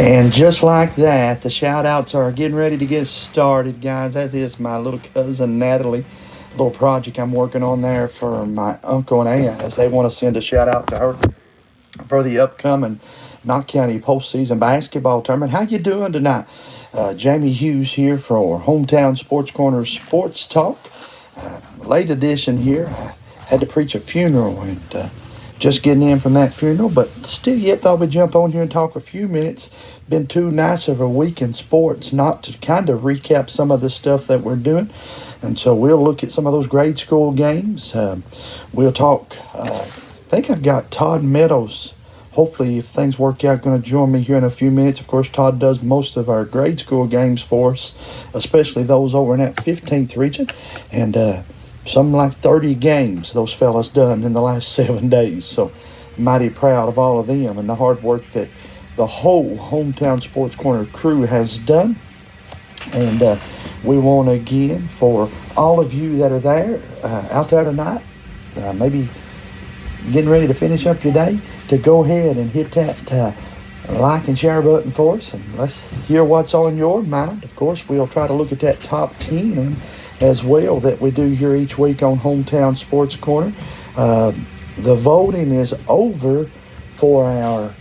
And just like that, the shout outs are getting ready to get started, guys. That is my little cousin Natalie, little project I'm working on there for my uncle and aunt, as they want to send a shout out to her for the upcoming Knott County postseason basketball tournament. How you doing tonight? Jamie Hughes here for Hometown Sports Corner Sports Talk. Late edition here. I had to preach a funeral and just getting in from that funeral, but still yet thought we'd jump on here and talk a few minutes. Been too nice of a week in sports not to kind of recap some of the stuff that we're doing. And so we'll look at some of those grade school games. We'll talk, I think I've got Todd Meadows, hopefully if things work out, going to join me here in a few minutes. Of course, Todd does most of our grade school games for us, especially those over in that 15th region. And something like 30 games those fellas done in the last 7 days. So mighty proud of all of them and the hard work that the whole Hometown Sports Corner crew has done. And we want again for all of you that are there, out there tonight, maybe getting ready to finish up your day, to go ahead and hit that like and share button for us. And let's hear what's on your mind. Of course, we'll try to look at that top 10 as well that we do here each week on Hometown Sports Corner. The voting is over for our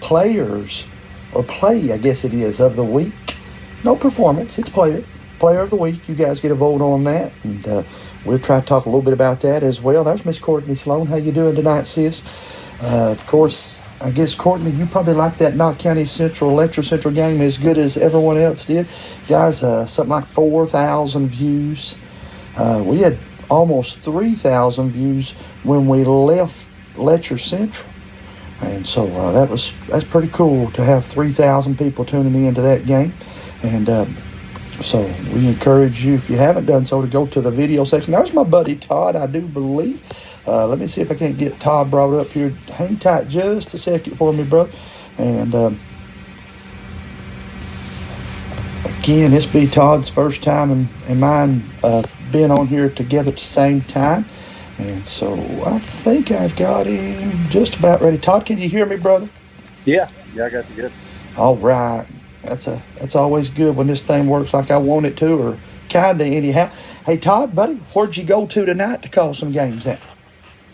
players, or play, I guess it is, of the week. No performance, it's player of the week. You guys get a vote on that, and we'll try to talk a little bit about that as well. There's Miss Courtney Sloan. How you doing tonight, sis? Of course, I guess, Courtney, you probably like that Knott County Central, Electra Central game as good as everyone else did. Guys, something like 4,000 views. We had almost 3,000 views when we left Letcher Central. And so that's pretty cool to have 3,000 people tuning into that game. And so we encourage you, if you haven't done so, to go to the video section. There's my buddy Todd, I do believe. Let me see if I can't get Todd brought up here. Hang tight just a second for me, brother. And again, this be Todd's first time and mine being on here together at the same time. And so I think I've got him just about ready. Todd, can you hear me, brother? Yeah, I got you good. All right. That's always good when this thing works like I want it to, or kinda anyhow. Hey, Todd, buddy, where'd you go to tonight to call some games at?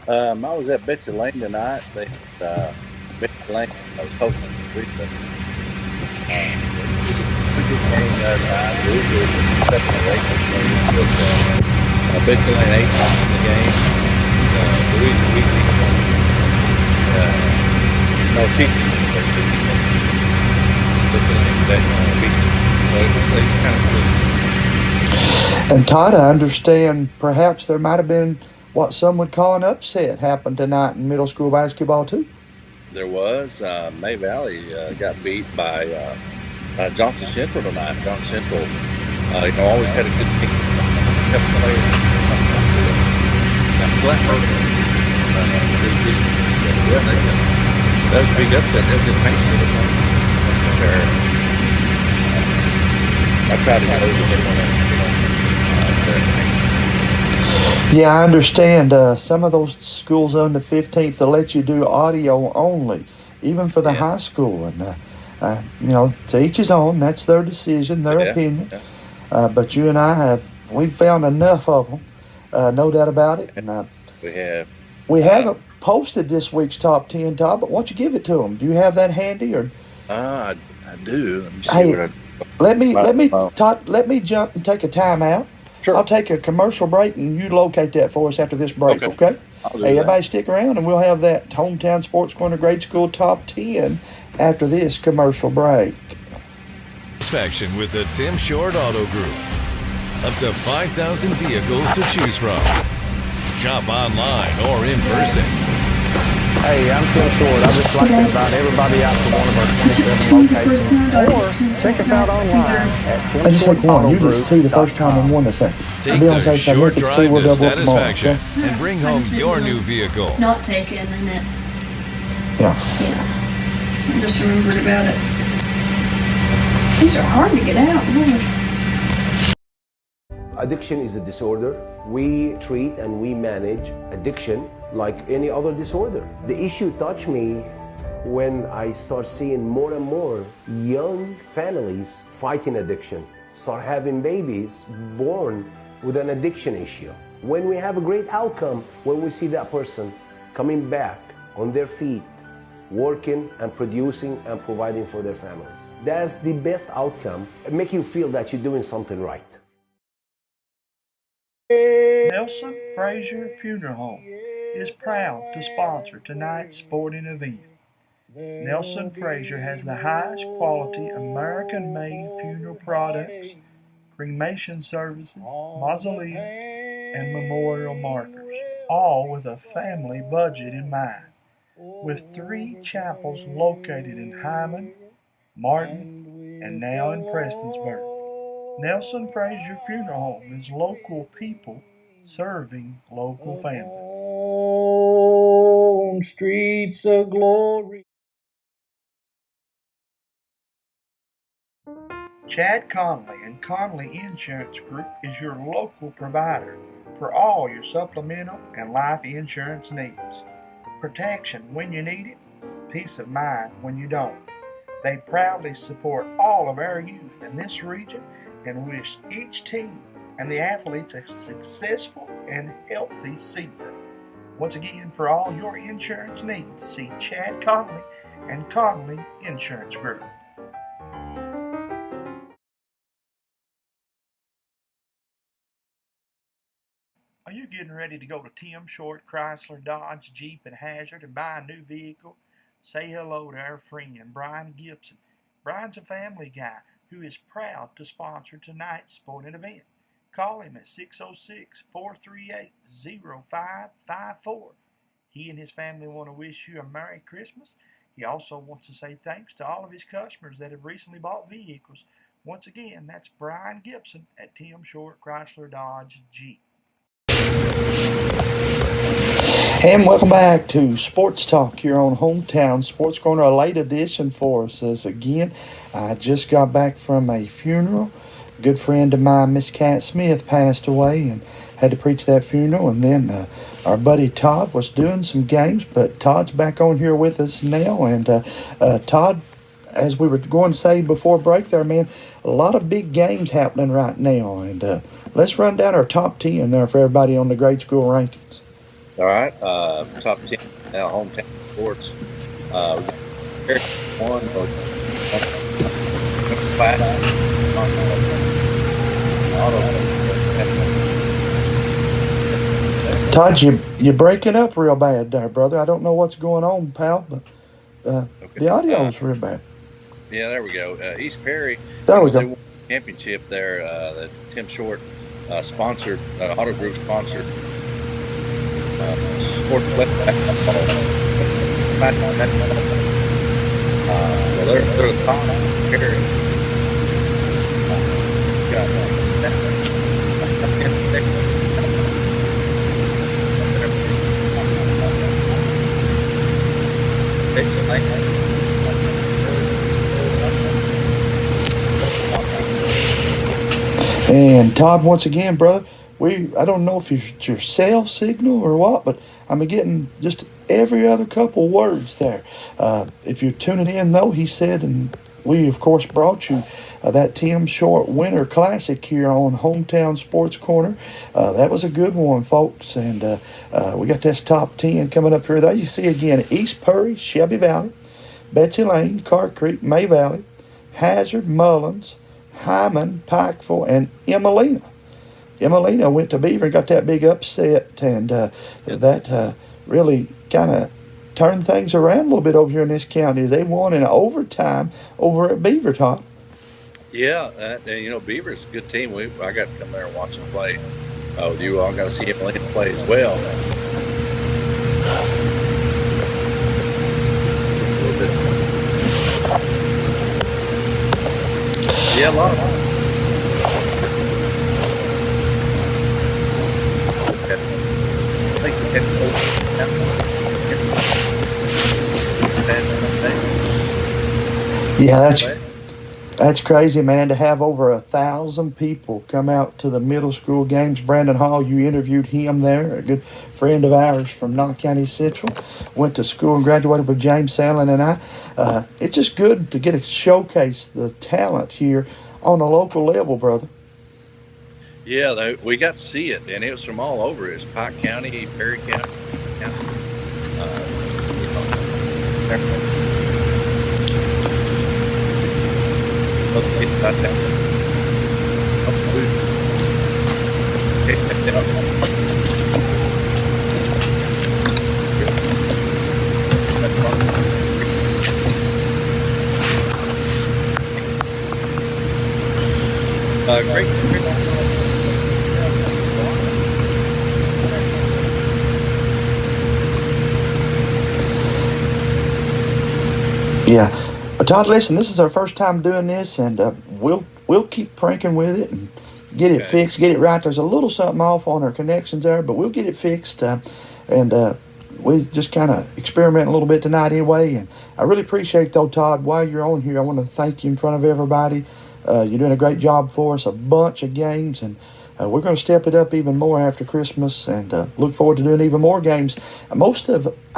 I was at Betsy Lane tonight. Betsy Lane, I was hosting the week. Pretty good game tonight. We were second away with Betsy Lane 8 in the game. No teaching. And Todd, I understand perhaps there might have been what some would call an upset happened tonight in middle school basketball too. There was. May Valley got beat by Johnson Central tonight. Johnson Central, always had a good team. Kept playing. Flatburg. That was a big upset. That was just painful. I tried to get over Yeah, I understand. Some of those schools on the 15th that let you do audio only, even for the high school. And, to each his own. That's their decision, their opinion. Yeah. But you and I we've found enough of them, no doubt about it. And we haven't posted this week's top 10, Todd, but why don't you give it to them? Do you have that handy? Or I do. Let me see what let me jump and take a timeout. Sure. I'll take a commercial break, and you locate that for us after this break, okay? Hey, everybody stick around, and we'll have that Hometown Sports Corner Grade School Top 10 after this commercial break. Satisfaction with the Tim Short Auto Group. Up to 5,000 vehicles to choose from. Shop online or in person. Hey, I'm Tim Short. I'd just like to invite everybody out to one of our 27 locations, or check us out online at Tim I just Short take one. Auto You just two the first time and one the second. Take the short drive to satisfaction and bring home your new vehicle. Not taken, and it. Yeah. I just remembered about it. These are hard to get out. Lord. Addiction is a disorder. We treat and we manage addiction like any other disorder. The issue touched me when I start seeing more and more young families fighting addiction, start having babies born with an addiction issue. When we have a great outcome, when we see that person coming back on their feet, working and producing and providing for their families. That's the best outcome. It makes you feel that you're doing something right. Nelson Frazier Funeral Home is proud to sponsor tonight's sporting event. Nelson Frazier has the highest quality American-made funeral products, cremation services, mausoleums, and memorial markers, all with a family budget in mind. With 3 chapels located in Hyman, Martin, and now in Prestonsburg, Nelson Frazier Funeral Home is local people serving local families. On streets of glory. Chad Conley and Conley Insurance Group is your local provider for all your supplemental and life insurance needs. Protection when you need it, peace of mind when you don't. They proudly support all of our youth in this region and wish each team and the athletes a successful and healthy season. Once again, for all your insurance needs, see Chad Conley and Conley Insurance Group. Are you getting ready to go to Tim Short Chrysler Dodge Jeep and Hazard and buy a new vehicle? Say hello to our friend Brian Gibson. Brian's a family guy who is proud to sponsor tonight's sporting event. Call him at 606-438-0554. He and his family want to wish you a Merry Christmas. He also wants to say thanks to all of his customers that have recently bought vehicles. Once again, that's Brian Gibson at Tim Short Chrysler Dodge Jeep. And welcome back to Sports Talk here on Hometown Sports Corner, a late edition for us. As again, I just got back from a funeral. A good friend of mine, Miss Cat Smith, passed away and had to preach that funeral. And then our buddy Todd was doing some games, but Todd's back on here with us now. And Todd, as we were going to say before break there, man, a lot of big games happening right now. And let's run down our top 10 there for everybody on the grade school rankings. All right, top 10 now, hometown sports. One class. Todd, you're breaking up real bad there, brother. I don't know what's going on, pal, but okay. The audio's real bad. Yeah, there we go. East Perry. There we go. They won the championship there. The Tim Short sponsored, Auto Group sponsored. Well, they're the top Perry. And Todd, once again, brother, I don't know if it's your cell signal or what, but I'm getting just every other couple words there. If you're tuning in, though, he said, and we, of course, brought you that Tim Short Winter Classic here on Hometown Sports Corner. That was a good one, folks, and we got this top 10 coming up here. There you see again, East Perry, Shelby Valley, Betsy Lane, Car Creek, May Valley, Hazard, Mullins, Hyman, Pikeville, and Emelina. Emelina went to Beaver and got that big upset, and that really kind of turned things around a little bit over here in this county. They won in overtime over at Beaver, Todd. Yeah, and Beaver's a good team. I got to come there and watch them play with you all. Got to see Emelina play as well. Yeah, a lot of Yeah, That's crazy, man, to have over 1,000 people come out to the middle school games. Brandon Hall, you interviewed him there, a good friend of ours from Knott County Central. Went to school and graduated with James Sandlin and I. It's just good to get to showcase the talent here on a local level, brother. Yeah, we got to see it, and it was from all over. It was Pike County, Perry County. Great. Yeah. Todd, listen, this is our first time doing this, and we'll keep pranking with it and get it fixed, get it right. There's a little something off on our connections there, but we'll get it fixed. And we just kind of experiment a little bit tonight anyway. And I really appreciate, though, Todd, while you're on here, I want to thank you in front of everybody. You're doing a great job for us, a bunch of games, and we're going to step it up even more after Christmas and look forward to doing even more games. I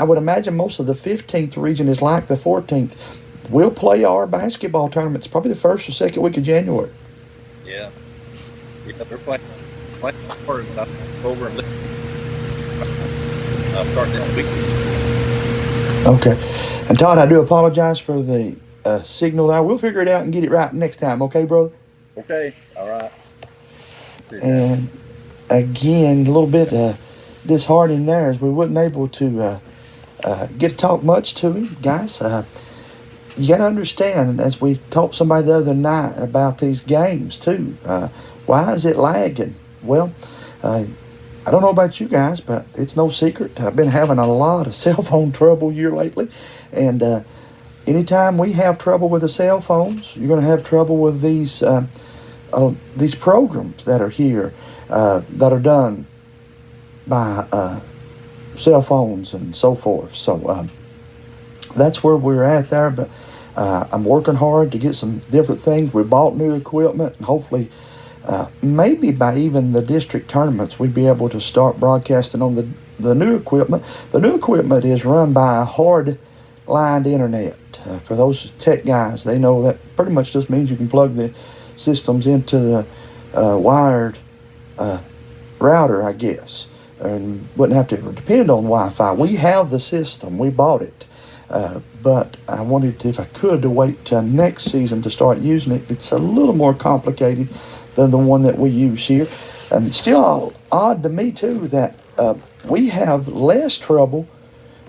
would imagine most of the 15th region is like the 14th. We'll play our basketball tournaments probably the first or second week of January. Yeah, they're playing over and starting this week. Okay. And Todd, I do apologize for the signal there. We'll figure it out and get it right next time. Okay, brother? Okay, all right. And again, a little bit disheartening there as we wasn't able to get to talk much to him. Guys, you got to understand, as we talked to somebody the other night about these games too, why is it lagging? Well, I don't know about you guys, but it's no secret. I've been having a lot of cell phone trouble here lately. And anytime we have trouble with the cell phones, you're going to have trouble with these programs that are here that are done by cell phones and so forth. So that's where we're at there. But I'm working hard to get some different things. We bought new equipment, and hopefully maybe by even the district tournaments we'd be able to start broadcasting on the new equipment. The new equipment is run by a hard-lined internet. For those tech guys, they know that pretty much just means you can plug the systems into the wired router, I guess, and wouldn't have to depend on Wi-Fi. We have the system. We bought it. But I wanted, if I could, to wait till next season to start using it. It's a little more complicated than the one that we use here. And still odd to me, too, that we have less trouble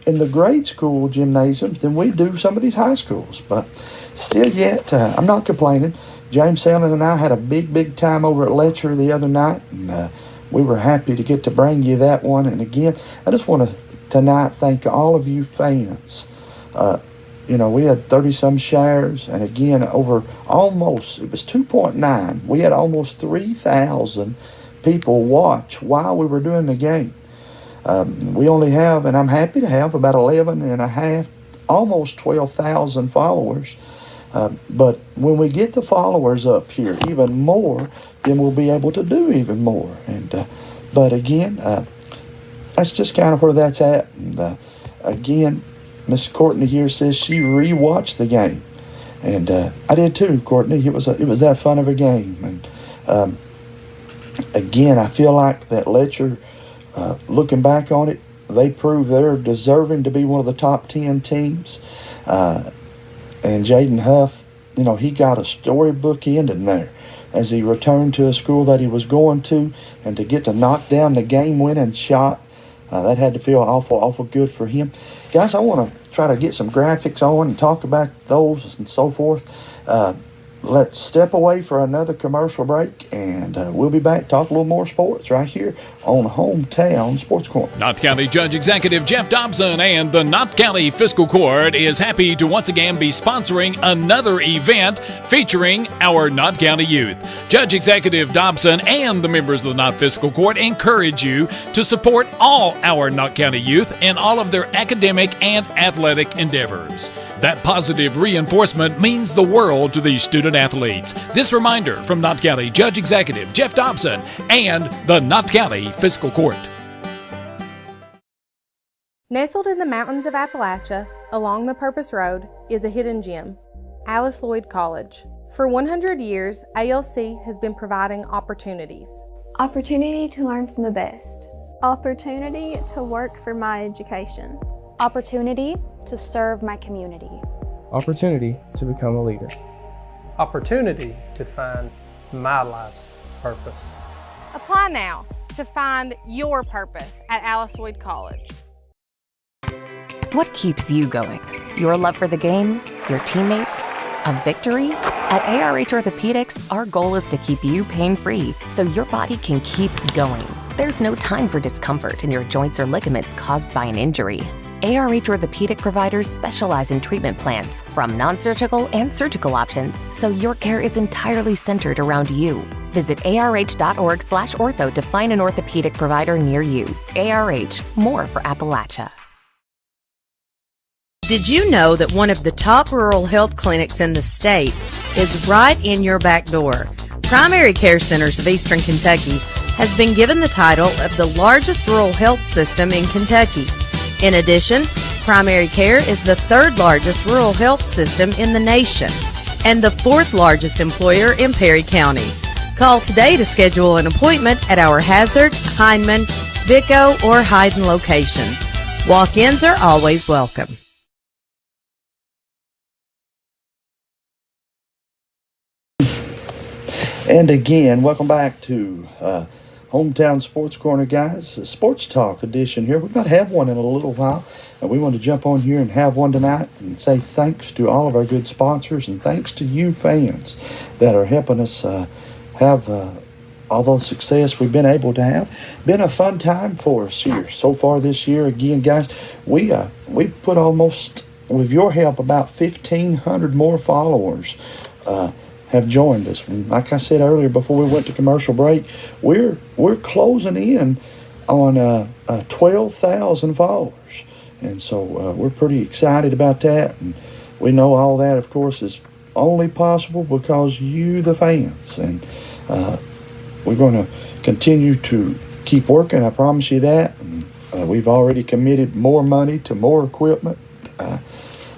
in the grade school gymnasiums than we do some of these high schools. But still yet, I'm not complaining. James Sandlin and I had a big time over at Letcher the other night, and we were happy to get to bring you that one. And again, I just want to tonight thank all of you fans. We had 30-some shares, and again, over almost, it was 2.9. We had almost 3,000 people watch while we were doing the game. We only have, and I'm happy to have, about 11 and a half, almost 12,000 followers. But when we get the followers up here even more, then we'll be able to do even more. And but again, that's just kind of where that's at. And again, Miss Courtney here says she rewatched the game, and I did too, Courtney. It was that fun of a game. And again, I feel like that Letcher, looking back on it, they proved they're deserving to be one of the top 10 teams. And Jaden Huff, he got a storybook ending there as he returned to a school that he was going to, and to get to knock down the game-winning shot, that had to feel awful good for him. Guys, I want to try to get some graphics on and talk about those and so forth. Let's step away for another commercial break, and we'll be back, talk a little more sports right here on Hometown Sports Corner. Knott County Judge Executive Jeff Dobson and the Knott County Fiscal Court is happy to once again be sponsoring another event featuring our Knott County youth. Judge Executive Dobson and the members of the Knott Fiscal Court encourage you to support all our Knott County youth in all of their academic and athletic endeavors. That positive reinforcement means the world to these student student athletes. This reminder from Knott County Judge Executive Jeff Dobson and the Knott County Fiscal Court. Nestled in the mountains of Appalachia, along the Purpose Road, is a hidden gem, Alice Lloyd College. For 100 years, ALC has been providing opportunities. Opportunity to learn from the best. Opportunity to work for my education. Opportunity to serve my community. Opportunity to become a leader. Opportunity to find my life's purpose. Apply now to find your purpose at Alice Lloyd College. What keeps you going? Your love for the game? Your teammates? A victory? At ARH Orthopedics, our goal is to keep you pain-free so your body can keep going. There's no time for discomfort in your joints or ligaments caused by an injury. ARH Orthopedic providers specialize in treatment plans, from non-surgical and surgical options, so your care is entirely centered around you. Visit arh.org/ortho to find an orthopedic provider near you. ARH, more for Appalachia. Did you know that one of the top rural health clinics in the state is right in your back door? Primary Care Centers of Eastern Kentucky has been given the title of the largest rural health system in Kentucky. In addition, Primary Care is the third largest rural health system in the nation and the fourth largest employer in Perry County. Call today to schedule an appointment at our Hazard, Hindman, Vico, or Hyden locations. Walk-ins are always welcome. And again, welcome back to Hometown Sports Corner, guys. The Sports Talk edition here. We're about to have one in a little while, and we want to jump on here and have one tonight and say thanks to all of our good sponsors and thanks to you fans that are helping us have all the success we've been able to have. Been a fun time for us here so far this year. Again, guys, we put almost, with your help, about 1,500 more followers have joined us. And like I said earlier, before we went to commercial break, we're closing in on 12,000 followers, and so we're pretty excited about that. And we know all that, of course, is only possible because you, the fans, and we're going to continue to keep working. I promise you that. And, we've already committed more money to more equipment,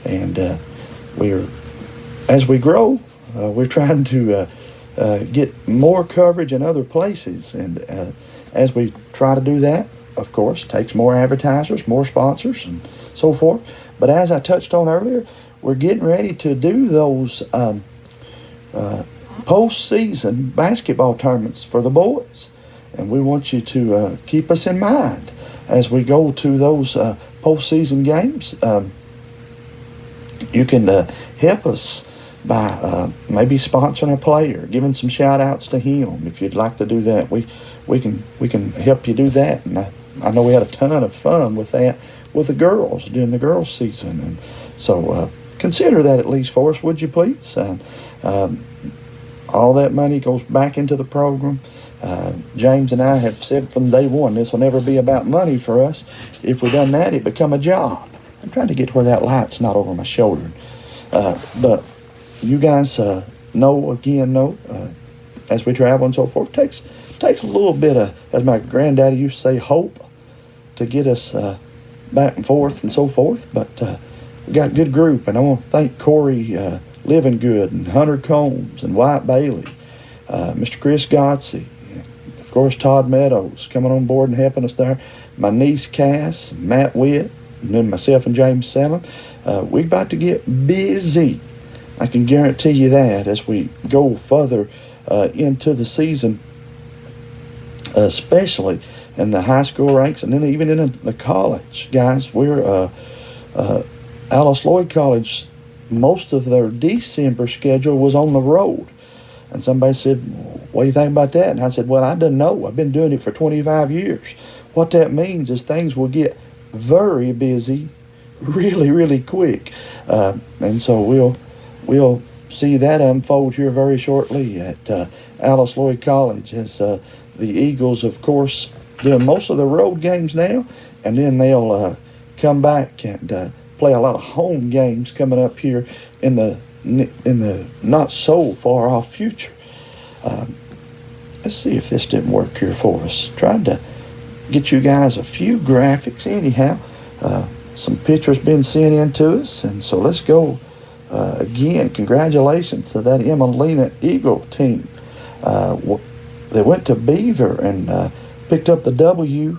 and as we grow. We're trying to get more coverage in other places, and as we try to do that, of course, takes more advertisers, more sponsors, and so forth. But as I touched on earlier, we're getting ready to do those postseason basketball tournaments for the boys, and we want you to keep us in mind as we go to those postseason games. You can help us by maybe sponsoring a player, giving some shout outs to him. If you'd like to do that, we can help you do that. And I know we had a ton of fun with that with the girls during the girls season, and so consider that at least for us, would you please? And all that money goes back into the program. James and I have said from day one, this will never be about money for us. If we done that, it become a job. I'm trying to get to where that light's not over my shoulder, but you guys know, as we travel and so forth, takes a little bit of, as my granddaddy used to say, hope to get us back and forth and so forth. But we got a good group, and I want to thank Corey Living Good and Hunter Combs and White Bailey, Mr. Chris Godsey, of course Todd Meadows coming on board and helping us there, my niece Cass, Matt Witt, and then myself and James Sellen. We're about to get busy. I can guarantee you that as we go further into the season, especially in the high school ranks and then even in the college. Guys, we're Alice Lloyd College, most of their December schedule was on the road. And somebody said, what do you think about that? And I said, well, I don't know. I've been doing it for 25 years. What that means is things will get very busy really, really quick. And so we'll see that unfold here very shortly at Alice Lloyd College as the Eagles, of course, doing most of the road games now, and then they'll come back and play a lot of home games coming up here in the in the not so far off future. Let's see if this didn't work here for us. Tried to get you guys a few graphics anyhow. Some pictures been sent in to us, and so let's go. Again, congratulations to that Emelina Eagle team. They went to Beaver and picked up the W.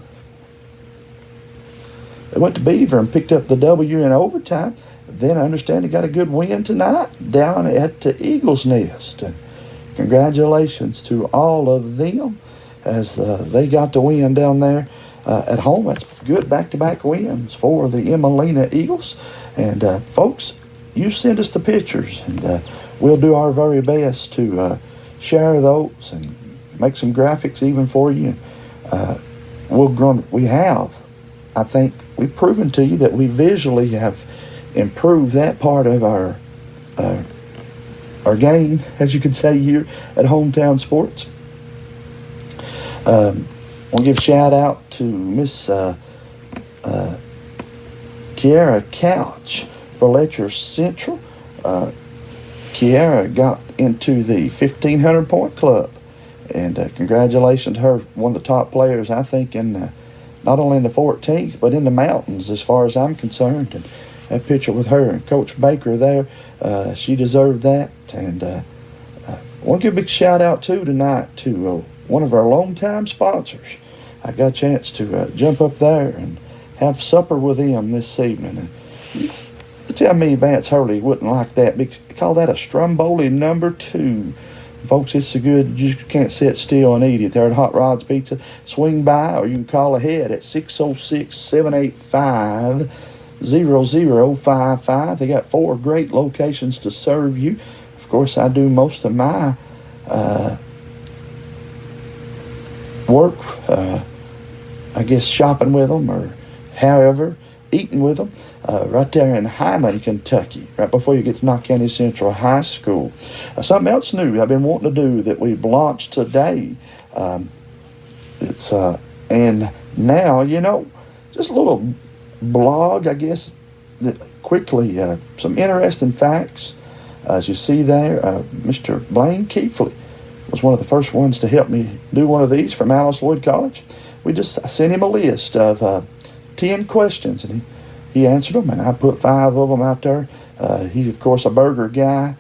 They went to Beaver and picked up the W in overtime. Then I understand they got a good win tonight down at the Eagle's Nest. And congratulations to all of them as they got the win down there at home. That's good back-to-back wins for the Emelina Eagles. And folks, you send us the pictures, and we'll do our very best to share those and make some graphics even for you. I think we've proven to you that we visually have improved that part of our game, as you could say here at Hometown Sports. We'll give a shout out to Miss Kiara Couch for Letcher Central. Kiara got into the 1,500 point club, and congratulations to her, one of the top players, I think, in not only in the 14th, but in the mountains as far as I'm concerned. And that picture with her and Coach Baker there, she deserved that. And I want to give a big shout out tonight to one of our longtime sponsors. I got a chance to jump up there and have supper with them this evening. And you tell me Vance Hurley wouldn't like that. We call that a Stromboli number 2. Folks, it's so good you just can't sit still and eat it. There at Hot Rods Pizza. Swing by, or you can call ahead at 606-785-0055. They got 4 great locations to serve you. Of course, I do most of my work, I guess shopping with them, or however, eating with them, right there in Hyman, Kentucky, right before you get to Knott County Central High School. Something else new I've been wanting to do that we've launched today. And now, just a little blog, I guess, that quickly, some interesting facts. As you see there, Mr. Blaine Keefley was one of the first ones to help me do one of these from Alice Lloyd College. I sent him a list of 10 questions, and he answered them, and I put 5 of them out there. He's, of course, a burger guy.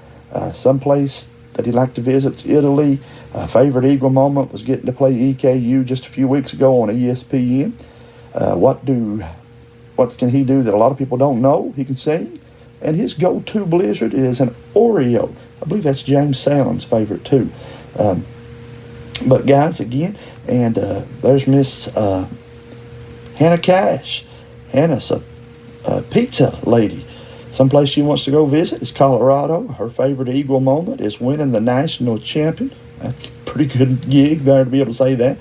Someplace that he'd like to visit is Italy. Favorite Eagle moment was getting to play EKU just a few weeks ago on ESPN. What can he do that a lot of people don't know? He can sing. And his go-to blizzard is an Oreo. I believe that's James Salmon's favorite, too. But, guys, again, and there's Miss Hannah Cash. Hannah's a pizza lady. Someplace she wants to go visit is Colorado. Her favorite Eagle moment is winning the national champion. That's a pretty good gig there to be able to say that.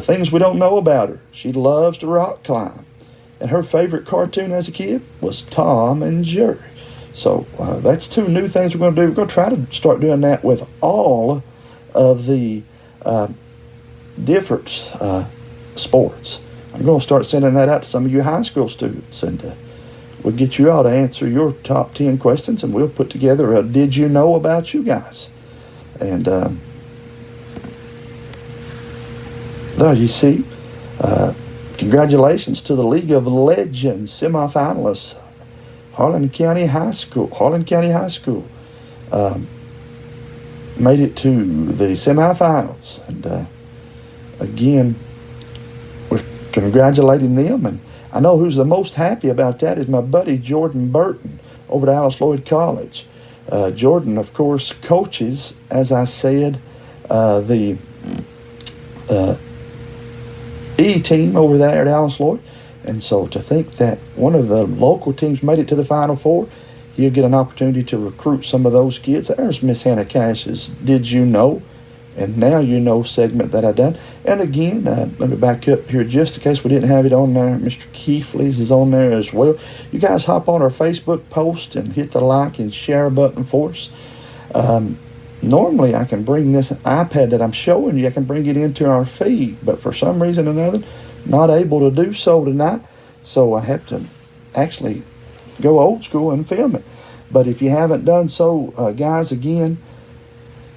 Things we don't know about her. She loves to rock climb. And her favorite cartoon as a kid was Tom and Jerry. So that's 2 new things we're going to do. We're going to try to start doing that with all of the different sports. I'm going to start sending that out to some of you high school students, and we'll get you all to answer your top 10 questions, and we'll put together a Did You Know About You guys. And there you see, congratulations to the League of Legends semifinalists, Harlan County High School. Made it to the semifinals, and again, we're congratulating them. And I know who's the most happy about that is my buddy Jordan Burton over at Alice Lloyd College. Jordan, of course, coaches, as I said, the E team over there at Alice Lloyd. And so to think that one of the local teams made it to the Final Four, he'll get an opportunity to recruit some of those kids. There's Miss Hannah Cash's Did You Know? And Now You Know segment that I done. And again, let me back up here just in case we didn't have it on there. Mr. Keefley's is on there as well. You guys hop on our Facebook post and hit the like and share button for us. Normally I can bring this iPad that I'm showing you, I can bring it into our feed, but for some reason or another, not able to do so tonight. So I have to actually go old school and film it. But if you haven't done so, guys, again,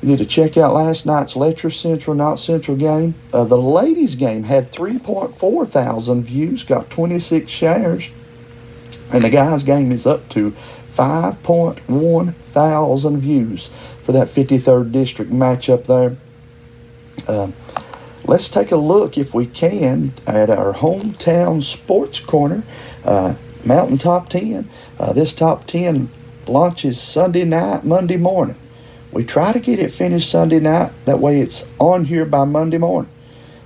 you need to check out last night's Letcher Central, Not Central game. The ladies' game had 3.4 thousand views, got 26 shares. And the guys' game is up to 5.1 thousand views for that 53rd District matchup there. Let's take a look, if we can, at our hometown sports corner, Mountain Top 10. This Top 10 launches Sunday night, Monday morning. We try to get it finished Sunday night. That way it's on here by Monday morning.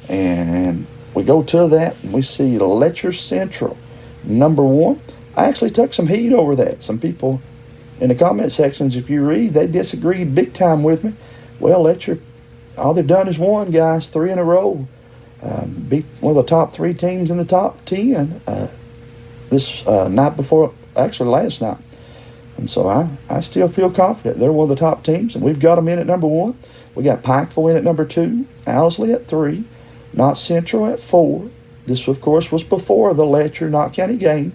And we go to that and we see Letcher Central, number 1. I actually took some heat over that. Some people in the comment sections, if you read, they disagreed big time with me. Well, Letcher, all they've done is won, guys, 3 in a row. Beat one of the top 3 teams in the top 10 this night before, actually last night. And so I still feel confident they're one of the top teams, and we've got them in at number 1. We got Pikeville in at number 2, Owsley at 3, Knott Central at 4. This, of course, was before the Letcher Knott County game.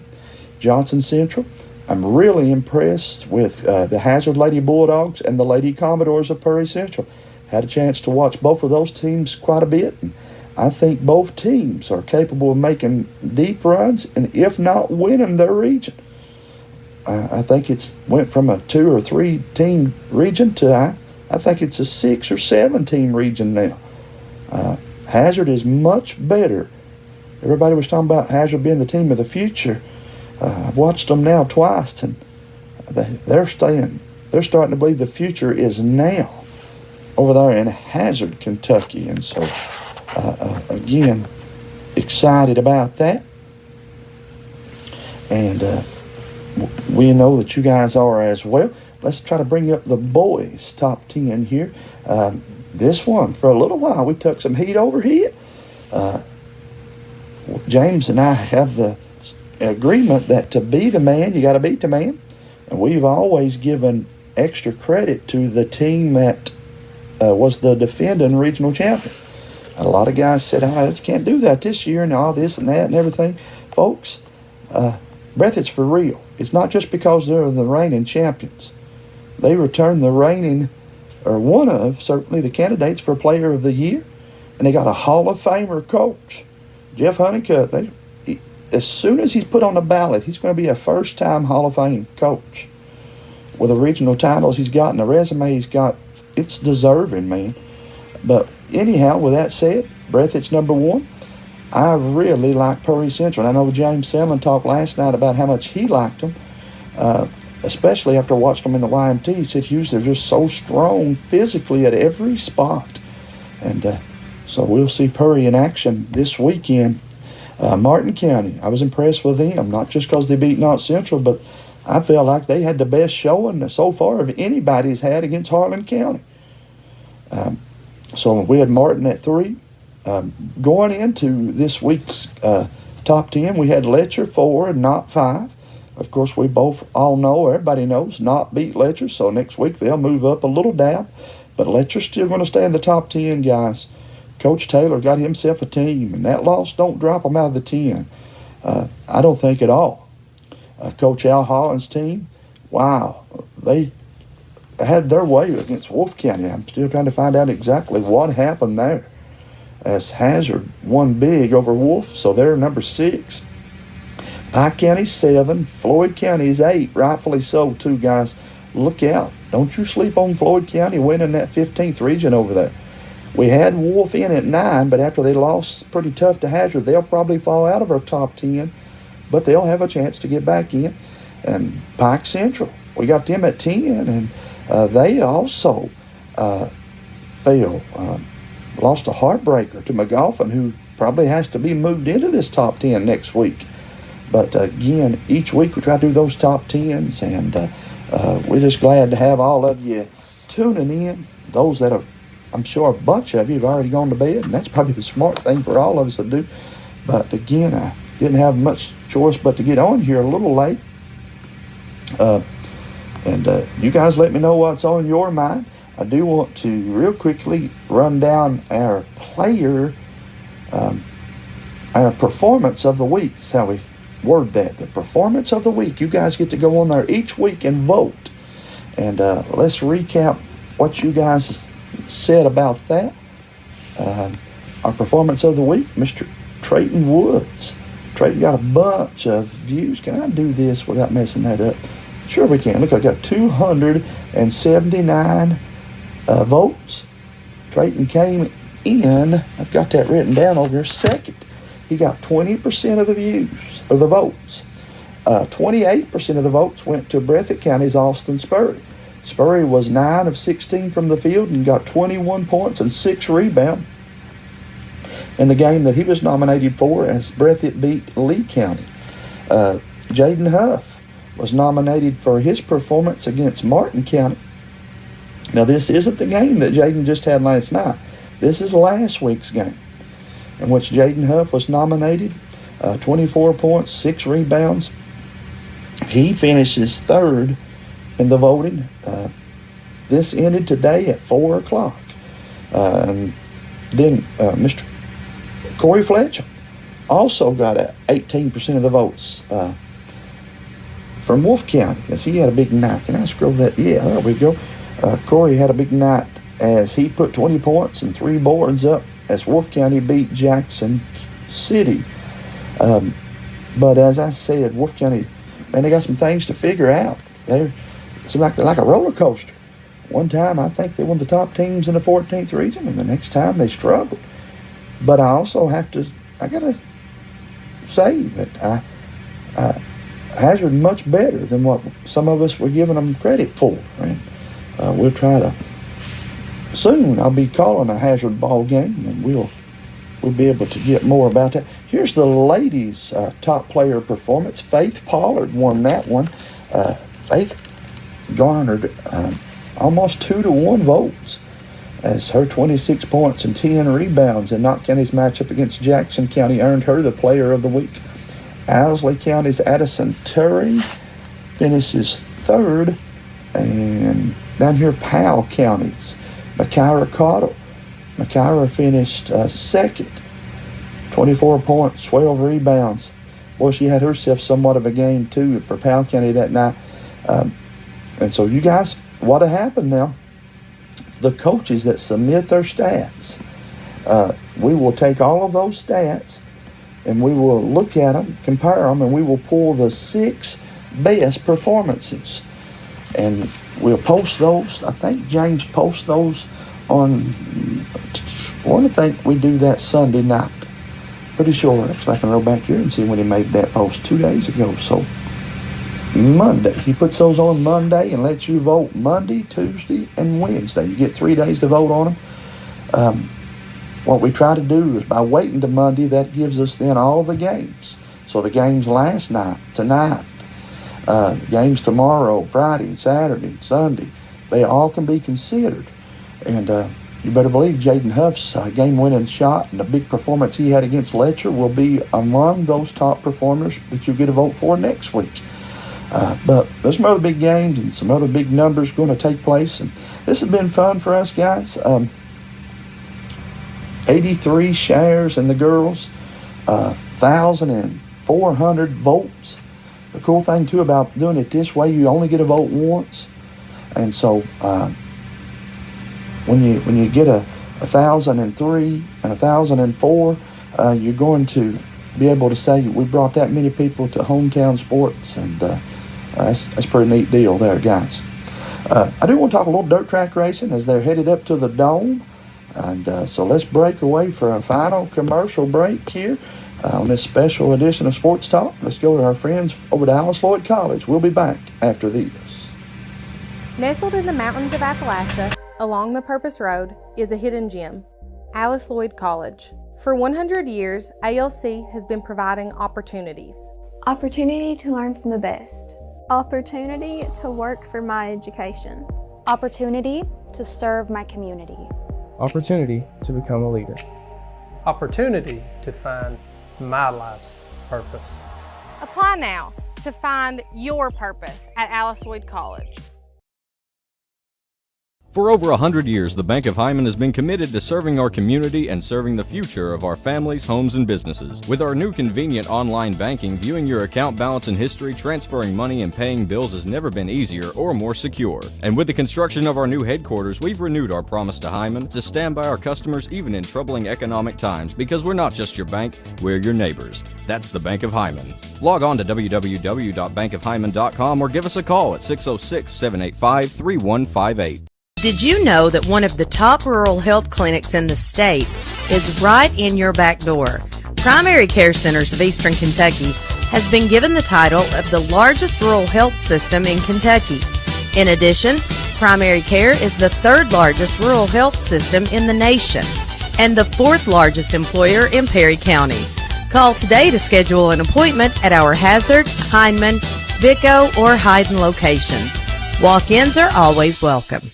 Johnson Central. I'm really impressed with the Hazard Lady Bulldogs and the Lady Commodores of Prairie Central. Had a chance to watch both of those teams quite a bit, and I think both teams are capable of making deep runs, and if not winning their region. I think it's went from a 2 or 3 team region to I think it's a 6 or 7 team region now. Hazard is much better. Everybody was talking about Hazard being the team of the future. I've watched them now twice, and they're starting to believe the future is now over there in Hazard, Kentucky. And so, again, excited about that. And we know that you guys are as well. Let's try to bring up the boys' top 10 here. This one, for a little while, we took some heat over here. James and I have the agreement that to be the man, you got to beat the man. And we've always given extra credit to the team that was the defending regional champion. A lot of guys said, I can't do that this year and all this and that and everything. Folks, Breath, it's for real. It's not just because they're the reigning champions. They returned the reigning, or one of, certainly, the candidates for Player of the Year. And they got a Hall of Famer coach, Jeff Honeycutt. As soon as he's put on the ballot, he's going to be a first-time Hall of Fame coach. With the regional titles he's got and the resume he's got, it's deserving, man. But anyhow, with that said, Breath, it's number 1. I really like Prairie Central. I know James Selman talked last night about how much he liked them, especially after watching them in the YMT. He said, Hughes, they're just so strong physically at every spot. And so we'll see Prairie in action this weekend. Martin County, I was impressed with them, not just because they beat Knott Central, but I felt like they had the best showing so far of anybody's had against Harlan County. So we had Martin at 3. Going into this week's top 10, we had Letcher 4 and Knott 5. Of course, we both all know, everybody knows, Knott beat Letcher, so next week they'll move up a little down. But Letcher's still going to stay in the top 10, guys. Coach Taylor got himself a team, and that loss don't drop him out of the 10. I don't think at all. Coach Al Holland's team, wow, they had their way against Wolfe County. I'm still trying to find out exactly what happened there, as Hazard won big over Wolfe, so they're number 6. Pike County's 7, Floyd County's 8, rightfully so too, guys. Look out. Don't you sleep on Floyd County winning that 15th region over there. We had Wolfe in at 9, but after they lost pretty tough to Hazard, they'll probably fall out of our top 10, but they'll have a chance to get back in. And Pike Central, we got them at 10, and they also fell. Lost a heartbreaker to McGoffin, who probably has to be moved into this top 10 next week. But again, each week we try to do those top 10s, and we're just glad to have all of you tuning in. Those that are, I'm sure a bunch of you have already gone to bed, and that's probably the smart thing for all of us to do. But again, I didn't have much choice but to get on here a little late. And you guys let me know what's on your mind. I do want to real quickly run down our our performance of the week. That's how we word that. The performance of the week. You guys get to go on there each week and vote And let's recap what you guys said about that. Our performance of the week, Mr. Trayton Woods. Trayton got a bunch of views. Can I do this without messing that up? Sure we can. Look, I got 279 votes. Trayton came in, I've got that written down over here, second. He got 20% of the views, or the votes. 28% of the votes went to Breathitt County's Austin Spurry. Spurry was 9 of 16 from the field and got 21 points and 6 rebounds in the game that he was nominated for as Breathitt beat Lee County. Jaden Huff was nominated for his performance against Martin County. Now, this isn't the game that Jaden just had last night. This is last week's game in which Jaden Huff was nominated, 24 points, 6 rebounds. He finishes third in the voting. This ended today at 4 o'clock. And then Mr. Corey Fletcher also got 18% of the votes from Wolfe County, as he had a big night. Can I scroll that? Yeah, there we go. Corey had a big night as he put 20 points and 3 boards up as Wolfe County beat Jackson City. But as I said, Wolfe County, man, they got some things to figure out. It seems like a roller coaster. One time, I think they were the top teams in the 14th region, and the next time they struggled. But I also I gotta say that Hazard much better than what some of us were giving them credit for. Right? We'll try to, soon I'll be calling a Hazard ball game, and we'll be able to get more about that. Here's the ladies' top player performance. Faith Pollard won that one. Faith garnered almost 2-1 votes as her 26 points and 10 rebounds in Knott County's matchup against Jackson County earned her the Player of the Week. Owsley County's Addison Turry finishes third, and down here Powell County's Mykyra Cottle. Mykyra finished second, 24 points, 12 rebounds. Boy, she had herself somewhat of a game too for Powell County that night. And so you guys, what'll happen now? The coaches that submit their stats, we will take all of those stats and we will look at them, compare them, and we will pull the 6 best performances. And we'll post those. I think James posts those on, I want to think we do that Sunday night. Pretty sure. Actually, I can roll back here and see when he made that post 2 days ago. So Monday, he puts those on Monday and lets you vote Monday, Tuesday, and Wednesday. You get 3 days to vote on them. What we try to do is by waiting to Monday, that gives us then all the games. So the games last night, tonight, the games tomorrow, Friday, Saturday, Sunday, they all can be considered. And you better believe Jaden Huff's game-winning shot and the big performance he had against Letcher will be among those top performers that you'll get a vote for next week. But there's some other big games and some other big numbers going to take place. And this has been fun for us, guys. 83 shares in the girls, 1,400 votes. The cool thing, too, about doing it this way, you only get a vote once. And so when you get a 1,003 and 1,004, you're going to be able to say we brought that many people to hometown sports, and that's a pretty neat deal there, guys. I do want to talk a little dirt track racing as they're headed up to the Dome. And so let's break away for a final commercial break here on this special edition of Sports Talk. Let's go to our friends over to Alice Lloyd College. We'll be back after this. Nestled in the mountains of Appalachia, along the Purpose Road, is a hidden gem, Alice Lloyd College. For 100 years, ALC has been providing opportunities. Opportunity to learn from the best. Opportunity to work for my education. Opportunity to serve my community. Opportunity to become a leader. Opportunity to find my life's purpose. Apply now to find your purpose at Alice Lloyd College. For over 100 years, the Bank of Hyman has been committed to serving our community and serving the future of our families, homes, and businesses. With our new convenient online banking, viewing your account balance and history, transferring money, and paying bills has never been easier or more secure. And with the construction of our new headquarters, we've renewed our promise to Hyman to stand by our customers even in troubling economic times, because we're not just your bank, we're your neighbors. That's the Bank of Hyman. Log on to www.bankofhyman.com or give us a call at 606-785-3158. Did you know that one of the top rural health clinics in the state is right in your back door? Primary Care Centers of Eastern Kentucky has been given the title of the largest rural health system in Kentucky. In addition, Primary Care is the third largest rural health system in the nation and the fourth largest employer in Perry County. Call today to schedule an appointment at our Hazard, Hindman, Vico, or Hyden locations. Walk-ins are always welcome.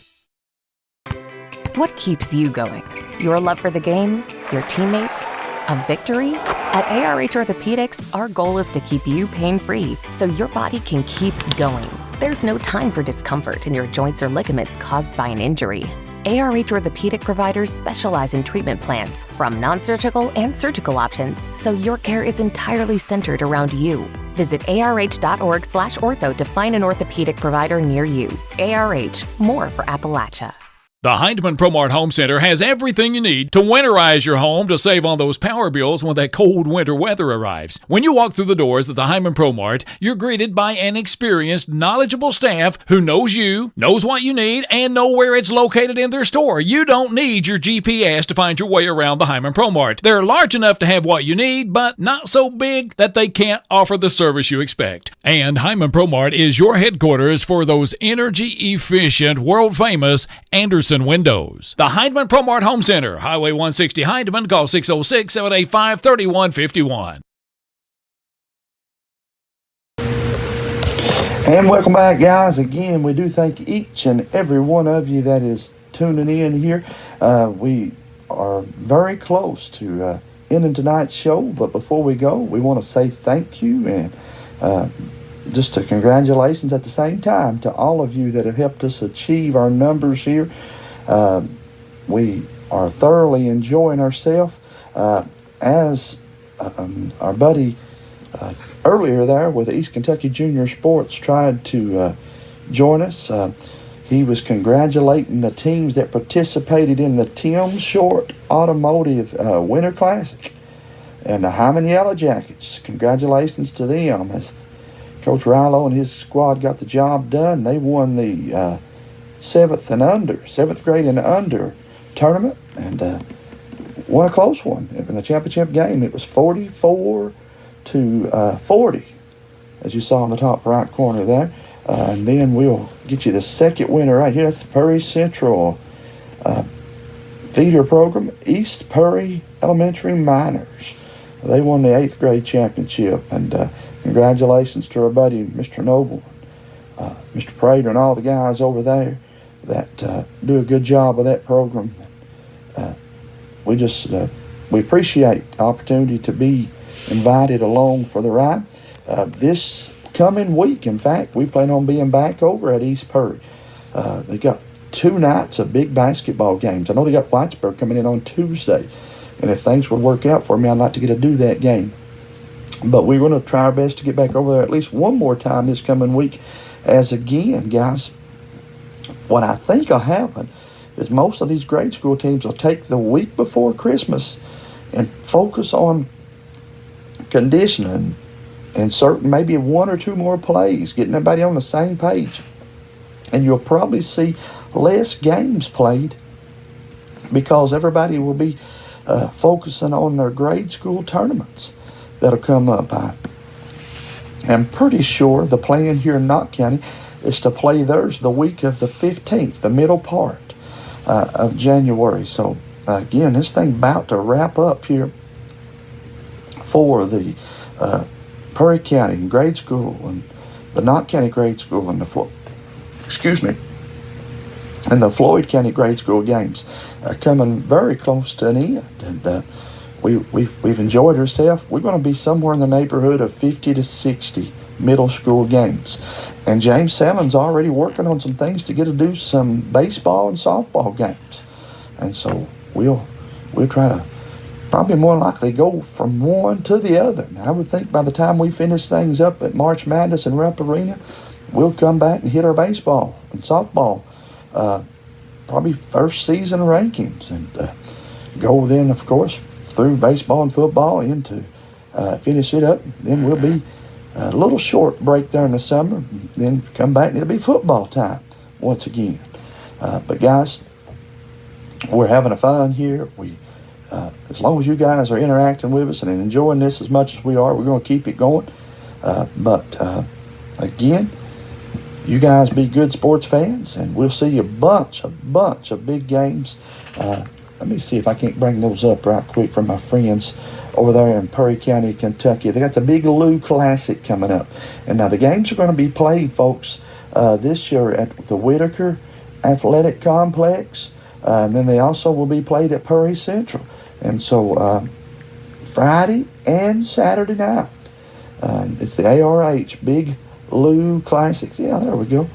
What keeps you going? Your love for the game? Your teammates? A victory? At ARH Orthopedics, our goal is to keep you pain-free so your body can keep going. There's no time for discomfort in your joints or ligaments caused by an injury. ARH Orthopedic providers specialize in treatment plans, from non-surgical and surgical options, so your care is entirely centered around you. Visit arh.org/ortho to find an orthopedic provider near you. ARH, more for Appalachia. The Hindman ProMart Home Center has everything you need to winterize your home to save on those power bills when that cold winter weather arrives. When you walk through the doors at the Hindman ProMart, you're greeted by an experienced, knowledgeable staff who knows you, knows what you need, and know where it's located in their store. You don't need your GPS to find your way around the Hindman ProMart. They're large enough to have what you need, but not so big that they can't offer the service you expect. And Hindman ProMart is your headquarters for those energy-efficient, world-famous Anderson windows. The Hindman ProMart Home Center, Highway 160 Hindman. Call 606-785-3151. And welcome back, guys. Again, we do thank each and every one of you that is tuning in here. We are very close to ending tonight's show, but before we go, we want to say thank you and just a congratulations at the same time to all of you that have helped us achieve our numbers here. We are thoroughly enjoying ourselves. As our buddy earlier there with East Kentucky Junior Sports tried to join us, he was congratulating the teams that participated in the Tim Short Automotive Winter Classic and the Hyman Yellow Jackets. Congratulations to them, as Coach Rilo and his squad got the job done. They won the seventh grade and under tournament, and won a close one in the championship game. It was 44-40, as you saw in the top right corner there. And then we'll get you the second winner right here. That's the Perry Central feeder program, East Perry Elementary Miners. They won the 8th grade championship, and congratulations to our buddy Mr. Noble, Mr. Prater, and all the guys over there that do a good job of that program. We appreciate the opportunity to be invited along for the ride. This coming week, in fact, we plan on being back over at East Perry. They got 2 nights of big basketball games. I know they got Whitesburg coming in on Tuesday, and if things would work out for me, I'd like to get to do that game. But we're going to try our best to get back over there at least one more time this coming week. As again, guys, what I think will happen is most of these grade school teams will take the week before Christmas and focus on conditioning and certain, maybe 1 or 2 more plays, getting everybody on the same page. And you'll probably see less games played because everybody will be focusing on their grade school tournaments that'll come up. I'm pretty sure the plan here in Knott County is to play theirs the week of the 15th, the middle part of January. So, again, this thing about to wrap up here for the Perry County grade school and the Knott County grade school and the Floyd County grade school games coming very close to an end. And we've enjoyed ourselves. We're going to be somewhere in the neighborhood of 50 to 60 middle school games. And James Salmon's already working on some things to get to do some baseball and softball games. And so we'll try to probably more likely go from one to the other. And I would think by the time we finish things up at March Madness and Rupp Arena, we'll come back and hit our baseball and softball, probably first season rankings, and go then, of course, through baseball and football into finish it up. Then we'll be a little short break there in the summer, then come back and it'll be football time once again. But guys, we're having a fun here. As long as you guys are interacting with us and enjoying this as much as we are, we're going to keep it going. But again, you guys be good sports fans, and we'll see a bunch of big games. Let me see if I can't bring those up right quick from my friends over there in Perry County, Kentucky. They got the Big Lou Classic coming up. And now the games are going to be played, folks, this year at the Whitaker Athletic Complex. And then they also will be played at Perry Central. And so Friday and Saturday night, it's the ARH Big Lou Classics. Yeah, there we go.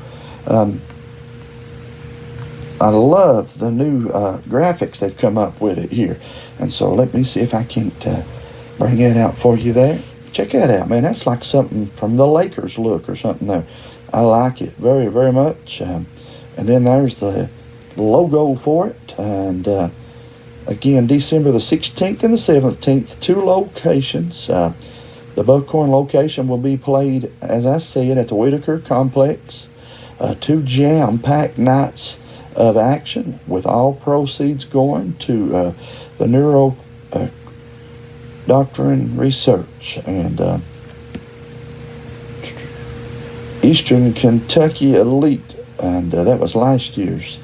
I love the new graphics they've come up with it here. And so let me see if I can't bring it out for you there. Check that out, man. That's like something from the Lakers look or something there. I like it very, very much. And then there's the logo for it. And again, December the 16th and the 17th, 2 locations. The Buckhorn location will be played, as I said, at the Whitaker Complex. 2 jam-packed nights of action, with all proceeds going to the neuro doctrine research. And Eastern Kentucky Elite, and that was last year's.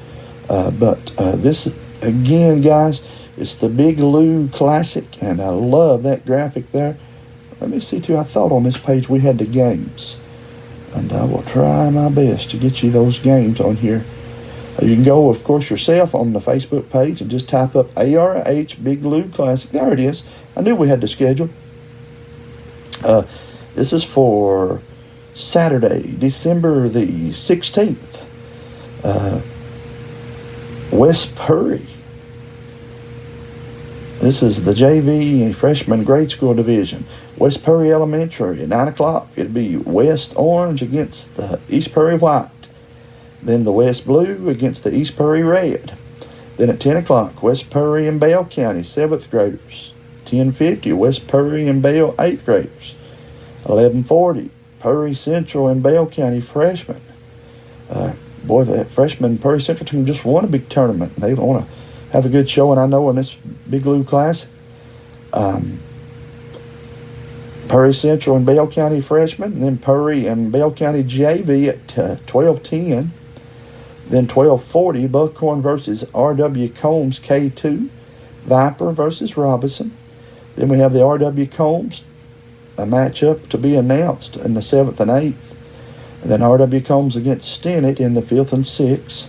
But this, again, guys, it's the Big Lou Classic, and I love that graphic there. Let me see, too, I thought on this page we had the games, and I will try my best to get you those games on here. You can go, of course, yourself on the Facebook page and just type up ARH Big Lou Classic. There it is. I knew we had the schedule. This is for Saturday, December the 16th. West Perry. This is the JV Freshman Grade School Division. West Perry Elementary at 9 o'clock. It'll be West Orange against the East Perry White. Then the West Blue against the East Perry Red. Then at 10 o'clock, West Perry and Bell County 7th graders. 10:50, West Perry and Bell 8th graders. 11:40, Perry Central and Bell County freshmen. Boy, that freshman Perry Central team just won a big tournament. They want to have a good showing, I know, in this Big Lou Classic. Perry Central and Bell County freshmen, and then Perry and Bell County JV at 12:10. Then 12:40, Buckhorn versus R.W. Combs K2. Viper versus Robinson. Then we have the R.W. Combs, a matchup to be announced in the 7th and 8th. And then R.W. Combs against Stennett in the 5th and 6th.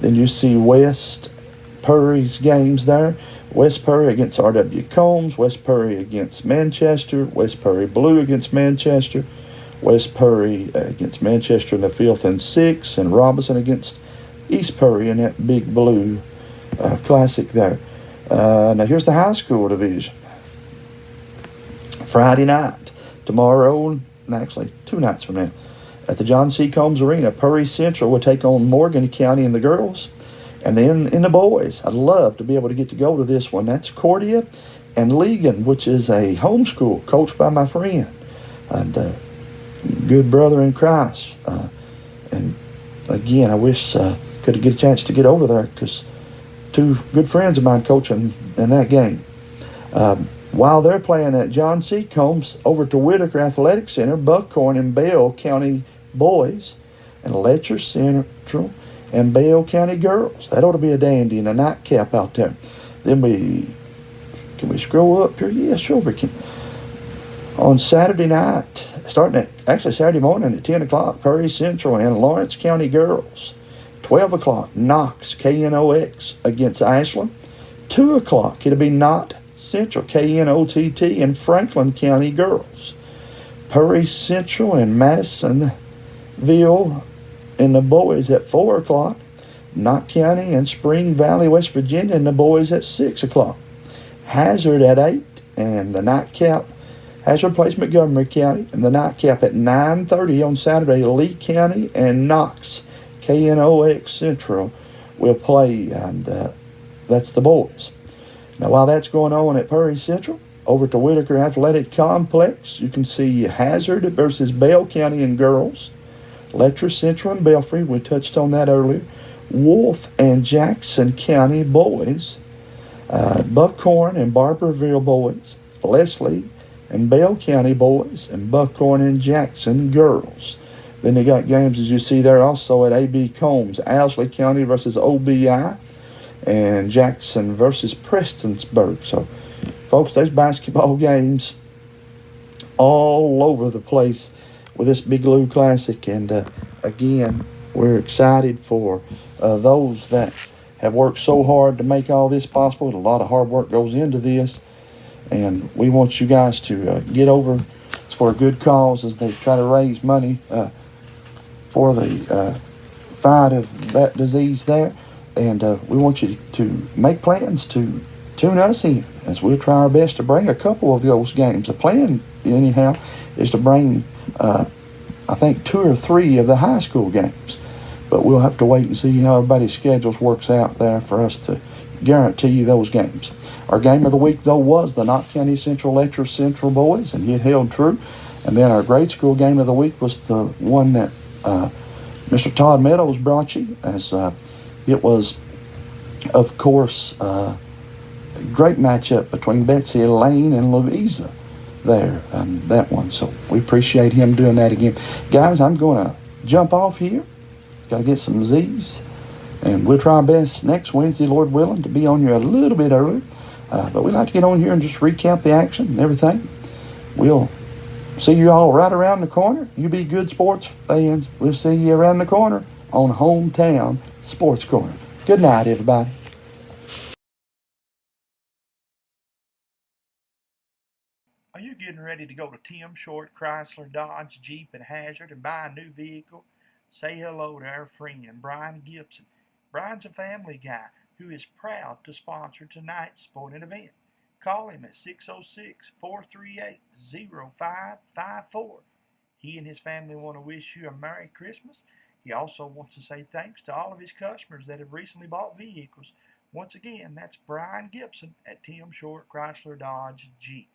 Then you see West Perry's games there. West Perry against R.W. Combs, West Perry against Manchester, West Perry Blue against Manchester, West Perry against Manchester in the 5th and 6th, and Robinson against East Perry in that Big Blue Classic there. Now here's the high school division. Friday night, tomorrow, and actually 2 nights from now, at the John C. Combs Arena, Perry Central will take on Morgan County in the girls. And then in the boys, I'd love to be able to get to go to this one. That's Cordia and Legan, which is a homeschool coached by my friend and good brother in Christ. And again, I wish I could get a chance to get over there because 2 good friends of mine coaching in that game. While they're playing at John C. Combs over to Whitaker Athletic Center, Buckhorn and Bell County boys, and Letcher Central and Bell County girls. That ought to be a dandy and a nightcap out there. Then can we scroll up here? Yeah, sure we can. On Saturday night, Saturday morning at 10 o'clock, Perry Central and Lawrence County girls. 12 o'clock, Knox, KNOX against Ashland. 2 o'clock, it'll be Knott Central, KNOTT, and Franklin County girls. Perry Central and Madisonville and the boys at 4 o'clock. Knott County and Spring Valley, West Virginia, and the boys at 6 o'clock. Hazard at 8, and the nightcap, Hazard plays Montgomery County, and the nightcap at 9:30 on Saturday, Lee County and Knox, KNOX Central will play, and that's the boys. Now, while that's going on at Perry Central, over at the Whitaker Athletic Complex, you can see Hazard versus Bell County and girls, Letcher Central and Belfry, we touched on that earlier, Wolf and Jackson County boys, Buckhorn and Barberville boys, Leslie and Bell County boys, and Buckhorn and Jackson girls. Then they got games, as you see there, also at A.B. Combs, Owsley County versus OBI, and Jackson versus Prestonsburg. So, folks, there's basketball games all over the place with this Big Lou Classic. And, again, we're excited for those that have worked so hard to make all this possible. A lot of hard work goes into this, and we want you guys to get over. It's for a good cause as they try to raise money for the fight of that disease there. And we want you to make plans to tune us in as we'll try our best to bring a couple of those games. The plan, anyhow, is to bring, I think, 2 or 3 of the high school games. But we'll have to wait and see how everybody's schedules works out there for us to guarantee you those games. Our game of the week, though, was the Knott County Central Letcher Central boys, and it held true. And then our grade school game of the week was the one that Mr. Todd Meadows brought you, as it was, of course, a great matchup between Betsy Lane and Louisa there, and that one. So we appreciate him doing that again. Guys, I'm going to jump off here. Got to get some Z's, and we'll try our best next Wednesday, Lord willing, to be on here a little bit earlier. But we'd like to get on here and just recap the action and everything. We'll see you all right around the corner. You be good sports fans. We'll see you around the corner on Hometown Sports Corner. Good night, everybody. Are you getting ready to go to Tim Short Chrysler Dodge Jeep and Hazard and buy a new vehicle? Say hello to our friend Brian Gibson. Brian's a family guy who is proud to sponsor tonight's sporting event. Call him at 606-438-0554. He and his family want to wish you a Merry Christmas. He also wants to say thanks to all of his customers that have recently bought vehicles. Once again, that's Brian Gibson at Tim Short Chrysler Dodge Jeep.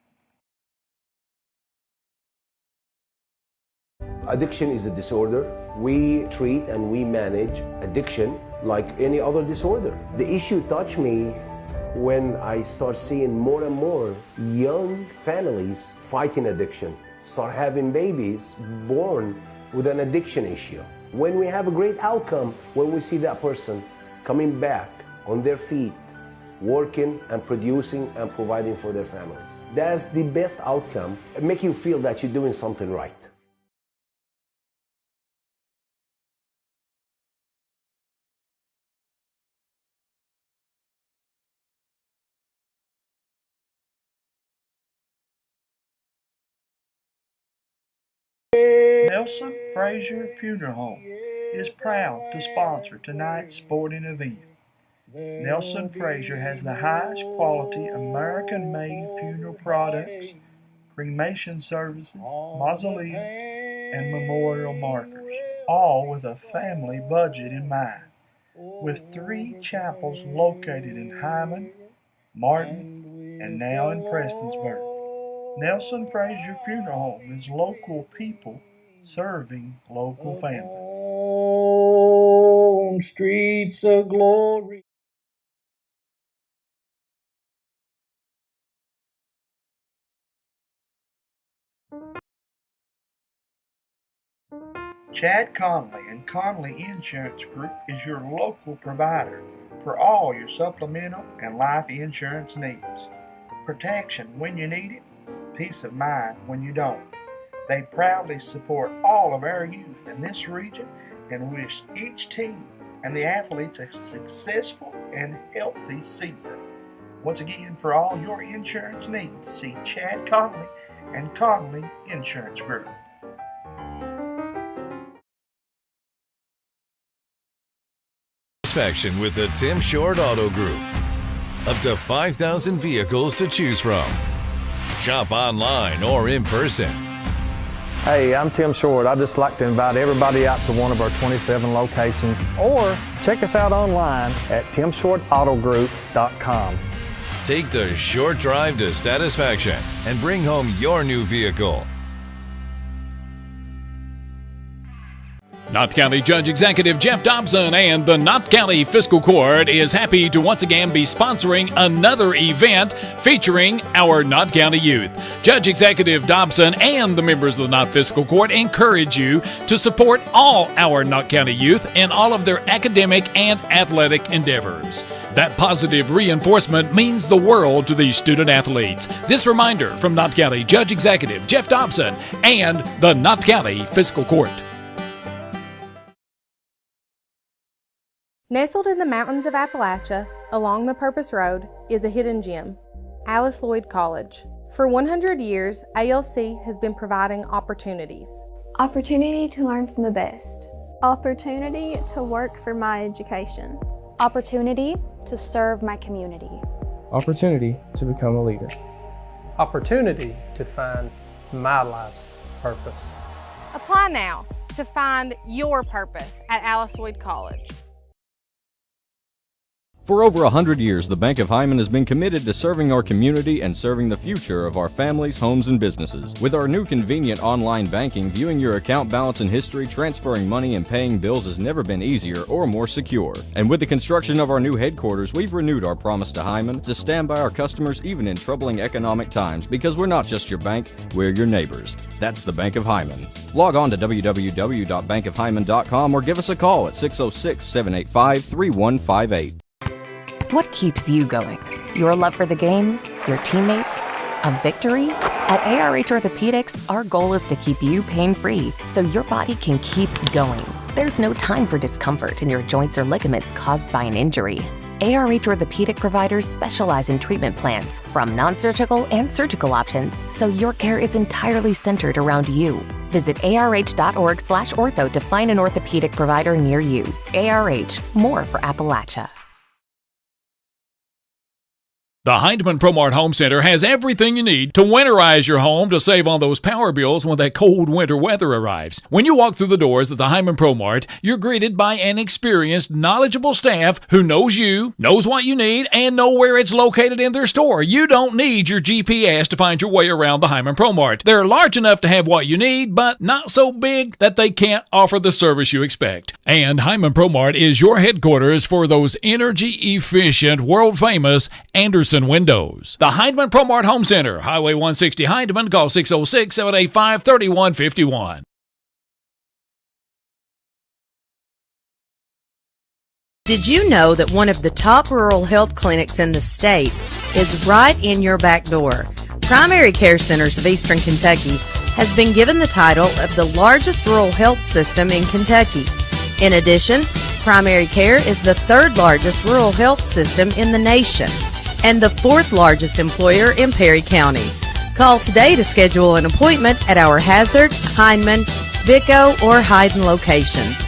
Addiction is a disorder. We treat and we manage addiction like any other disorder. The issue touched me when I start seeing more and more young families fighting addiction, start having babies born with an addiction issue. When we have a great outcome, when we see that person coming back on their feet, working and producing and providing for their families. That's the best outcome. It makes you feel that you're doing something right. Nelson Frazier Funeral Home is proud to sponsor tonight's sporting event. Nelson Frazier has the highest quality American-made funeral products, cremation services, mausoleums, and memorial markers, all with a family budget in mind. With 3 chapels located in Hyman, Martin, and now in Prestonsburg, Nelson Frazier Funeral Home is local people serving local families. On streets of glory. Chad Conley and Conley Insurance Group is your local provider for all your supplemental and life insurance needs. Protection when you need it, peace of mind when you don't. They proudly support all of our youth in this region and wish each team and the athletes a successful and healthy season. Once again, for all your insurance needs, see Chad Conley and Connolly Insurance Group. Satisfaction with the Tim Short Auto Group. Up to 5,000 vehicles to choose from. Shop online or in person. Hey, I'm Tim Short. I'd just like to invite everybody out to one of our 27 locations, or check us out online at timshortautogroup.com. Take the short drive to satisfaction and bring home your new vehicle. Knott County Judge Executive Jeff Dobson and the Knott County Fiscal Court is happy to once again be sponsoring another event featuring our Knott County youth. Judge Executive Dobson and the members of the Knott Fiscal Court encourage you to support all our Knott County youth in all of their academic and athletic endeavors. That positive reinforcement means the world to these student athletes. This reminder from Knott County Judge Executive Jeff Dobson and the Knott County Fiscal Court. Nestled in the mountains of Appalachia, along the Purpose Road, is a hidden gem, Alice Lloyd College. For 100 years, ALC has been providing opportunities. Opportunity to learn from the best. Opportunity to work for my education. Opportunity to serve my community. Opportunity to become a leader. Opportunity to find my life's purpose. Apply now to find your purpose at Alice Lloyd College. For over 100 years, the Bank of Hyman has been committed to serving our community and serving the future of our families, homes, and businesses. With our new convenient online banking, viewing your account balance and history, transferring money, and paying bills has never been easier or more secure. And with the construction of our new headquarters, we've renewed our promise to Hyman to stand by our customers even in troubling economic times, because we're not just your bank, we're your neighbors. That's the Bank of Hyman. Log on to www.bankofhyman.com or give us a call at 606-785-3158. What keeps you going? Your love for the game? Your teammates? A victory? At ARH Orthopedics, our goal is to keep you pain-free so your body can keep going. There's no time for discomfort in your joints or ligaments caused by an injury. ARH Orthopedic providers specialize in treatment plans, from non-surgical and surgical options, so your care is entirely centered around you. Visit arh.org/ortho to find an orthopedic provider near you. ARH, more for Appalachia. The Heidemann Promart Home Center has everything you need to winterize your home to save on those power bills when that cold winter weather arrives. When you walk through the doors at the Heidemann Promart, you're greeted by an experienced, knowledgeable staff who knows you, knows what you need, and know where it's located in their store. You don't need your GPS to find your way around the Heidemann Promart. They're large enough to have what you need, but not so big that they can't offer the service you expect. And Heidemann Promart is your headquarters for those energy-efficient, world-famous Anderson windows. The Heidemann Promart Home Center, Highway 160 Heidemann. Call 606-785-3151. Did you know that one of the top rural health clinics in the state is right in your back door? Primary Care Centers of Eastern Kentucky has been given the title of the largest rural health system in Kentucky. In addition, Primary Care is the third largest rural health system in the nation and the fourth largest employer in Perry County. Call today to schedule an appointment at our Hazard, Heinemann, Vico, or Hayden locations.